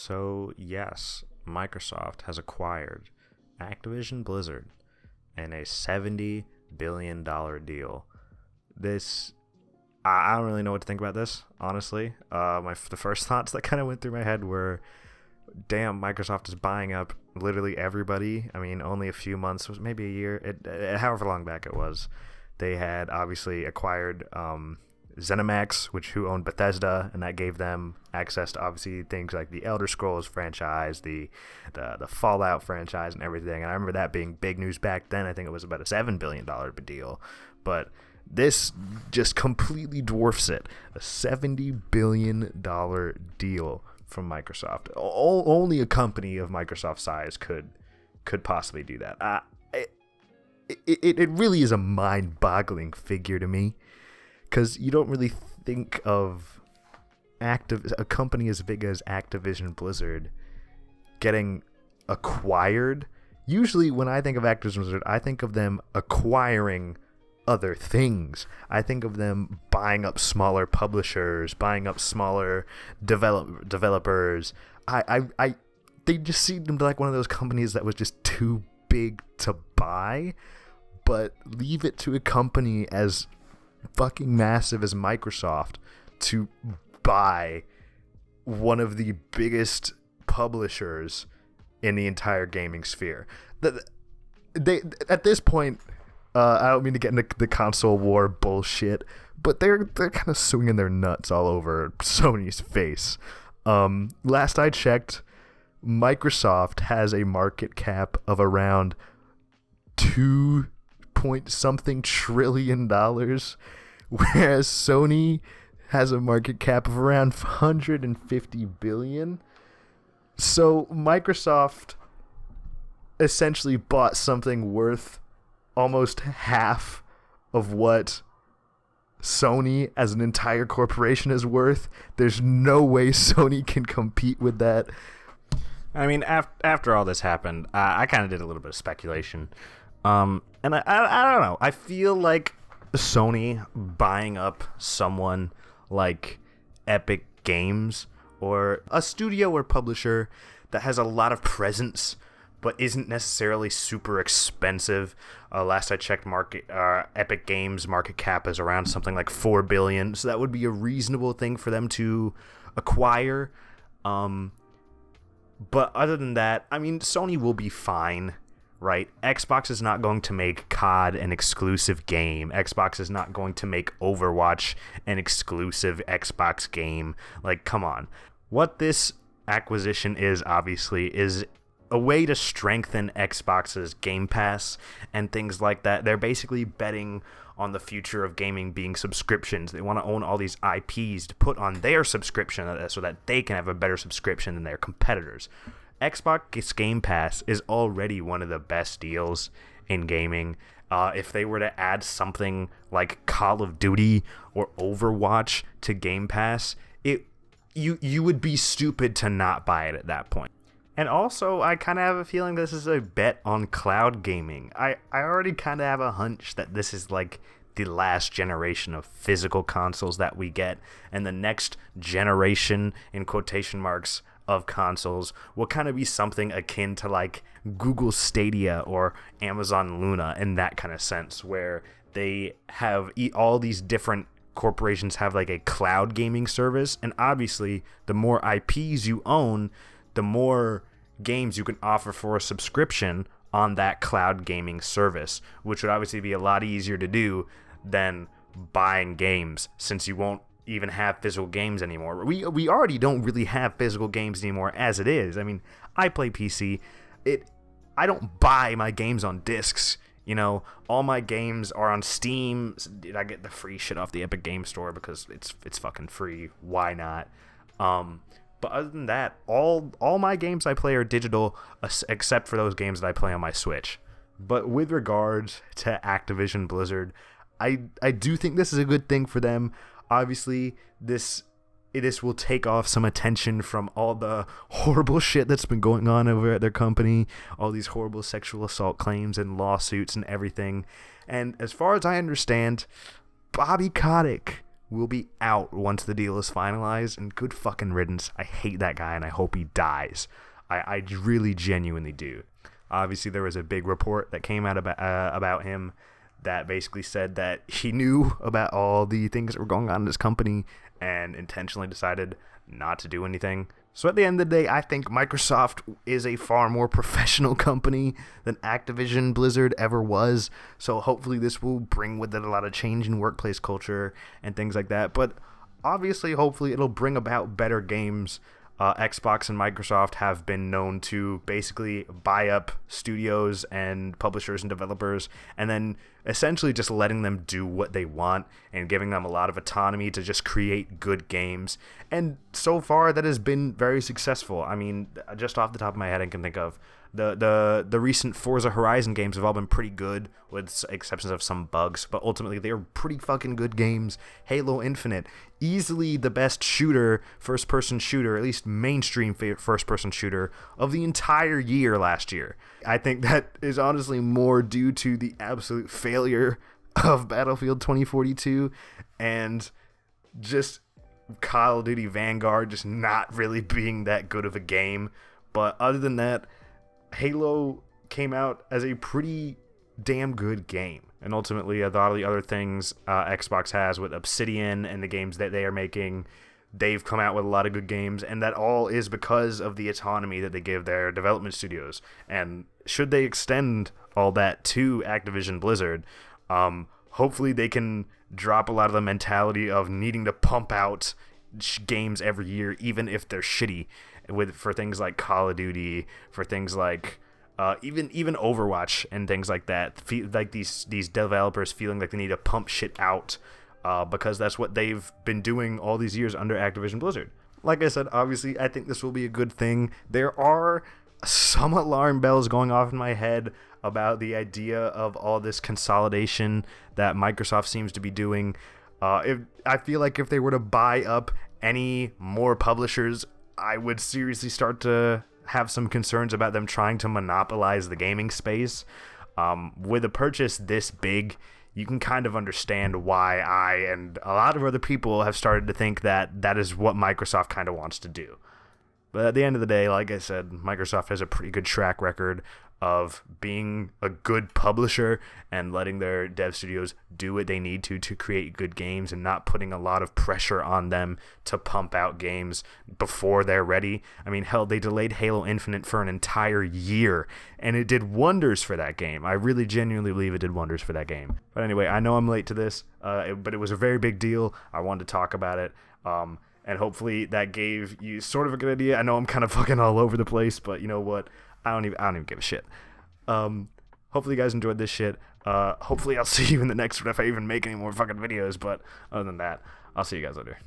So, yes, Microsoft has acquired Activision Blizzard in a $70 billion deal. This, I don't really know what to think about this, honestly. The first thoughts that kind of went through my head were, damn, Microsoft is buying up literally everybody. I mean, only a few months, maybe a year, however long back it was. They had obviously acquired ZeniMax, who owned Bethesda, and that gave them access to obviously things like the Elder Scrolls franchise, the Fallout franchise, and everything. And I remember that being big news back then. I think it was about a $7 billion deal, but this just completely dwarfs it. A $70 billion deal from Microsoft. Only a company of Microsoft size could possibly do that. It really is a mind-boggling figure to me, because you don't really think of a company as big as Activision Blizzard getting acquired. Usually when I think of Activision Blizzard, I think of them acquiring other things. I think of them buying up smaller publishers, buying up smaller developers. They just seemed like one of those companies that was just too big to buy, but leave it to a company as fucking massive as Microsoft to buy one of the biggest publishers in the entire gaming sphere. They at this point, I don't mean to get into the console war bullshit, but they're kind of swinging their nuts all over Sony's face. Last I checked, Microsoft has a market cap of around 2 point something trillion dollars, whereas Sony has a market cap of around 150 billion. So Microsoft essentially bought something worth almost half of what Sony as an entire corporation is worth. There's no way Sony can compete with that. I mean, after all this happened, I kind of did a little bit of speculation. And I don't know. I feel like Sony buying up someone like Epic Games or a studio or publisher that has a lot of presence but isn't necessarily super expensive. Last I checked, Epic Games market cap is around something like $4 billion, so that would be a reasonable thing for them to acquire. But other than that, I mean, Sony will be fine, right? Xbox is not going to make COD an exclusive game. Xbox is not going to make Overwatch an exclusive Xbox game. Like, come on. What this acquisition is, obviously, is a way to strengthen Xbox's Game Pass and things like that. They're basically betting on the future of gaming being subscriptions. They want to own all these IPs to put on their subscription so that they can have a better subscription than their competitors. Xbox Game Pass is already one of the best deals in gaming. If they were to add something like Call of Duty or Overwatch to Game Pass, you would be stupid to not buy it at that point. And also, I kind of have a feeling this is a bet on cloud gaming. I already kind of have a hunch that this is like the last generation of physical consoles that we get, and the next generation, in quotation marks, of consoles will kind of be something akin to like Google Stadia or Amazon Luna in that kind of sense, where they have all these different corporations have like a cloud gaming service, and obviously the more IPs you own, the more games you can offer for a subscription on that cloud gaming service, which would obviously be a lot easier to do than buying games, since you won't even have physical games anymore. We already don't really have physical games anymore as it is. I mean, I play PC. I don't buy my games on discs. You know, all my games are on Steam. I get the free shit off the Epic Game Store because it's fucking free. Why not? But other than that, all my games I play are digital, except for those games that I play on my Switch. But with regards to Activision Blizzard, I do think this is a good thing for them. Obviously, this will take off some attention from all the horrible shit that's been going on over at their company, all these horrible sexual assault claims and lawsuits and everything. And as far as I understand, Bobby Kotick will be out once the deal is finalized, and good fucking riddance. I hate that guy, and I hope he dies. I really genuinely do. Obviously, there was a big report that came out about him that basically said that he knew about all the things that were going on in his company and intentionally decided not to do anything. So at the end of the day, I think Microsoft is a far more professional company than Activision Blizzard ever was. So hopefully this will bring with it a lot of change in workplace culture and things like that. But obviously, hopefully it'll bring about better games. Xbox and Microsoft have been known to basically buy up studios and publishers and developers and then essentially just letting them do what they want and giving them a lot of autonomy to just create good games. And so far, that has been very successful. I mean, just off the top of my head, I can think of the recent Forza Horizon games have all been pretty good, with exceptions of some bugs, but ultimately they're pretty fucking good games. Halo Infinite, easily the best first-person shooter, at least mainstream first-person shooter of the entire year last year. I think that is honestly more due to the absolute failure of Battlefield 2042 and just Call of Duty Vanguard just not really being that good of a game. But other than that, Halo came out as a pretty damn good game. And ultimately, a lot of the other things Xbox has with Obsidian and the games that they are making, they've come out with a lot of good games, and that all is because of the autonomy that they give their development studios. And should they extend all that to Activision Blizzard, hopefully they can drop a lot of the mentality of needing to pump out games every year, even if they're shitty, for things like Call of Duty, for things like even Overwatch and things like that. Like these developers feeling like they need to pump shit out because that's what they've been doing all these years under Activision Blizzard. Like I said, obviously, I think this will be a good thing. There are some alarm bells going off in my head about the idea of all this consolidation that Microsoft seems to be doing. I feel like if they were to buy up any more publishers, I would seriously start to have some concerns about them trying to monopolize the gaming space. With a purchase this big, you can kind of understand why I and a lot of other people have started to think that that is what Microsoft kind of wants to do. But at the end of the day, like I said, Microsoft has a pretty good track record of being a good publisher and letting their dev studios do what they need to create good games and not putting a lot of pressure on them to pump out games before they're ready. I mean, hell, they delayed Halo Infinite for an entire year, and it did wonders for that game. I really genuinely believe it did wonders for that game. But anyway, I know I'm late to this, but it was a very big deal. I wanted to talk about it. And hopefully that gave you sort of a good idea. I know I'm kind of fucking all over the place, but you know what? I don't even give a shit. Hopefully you guys enjoyed this shit. Hopefully I'll see you in the next one if I even make any more fucking videos. But other than that, I'll see you guys later.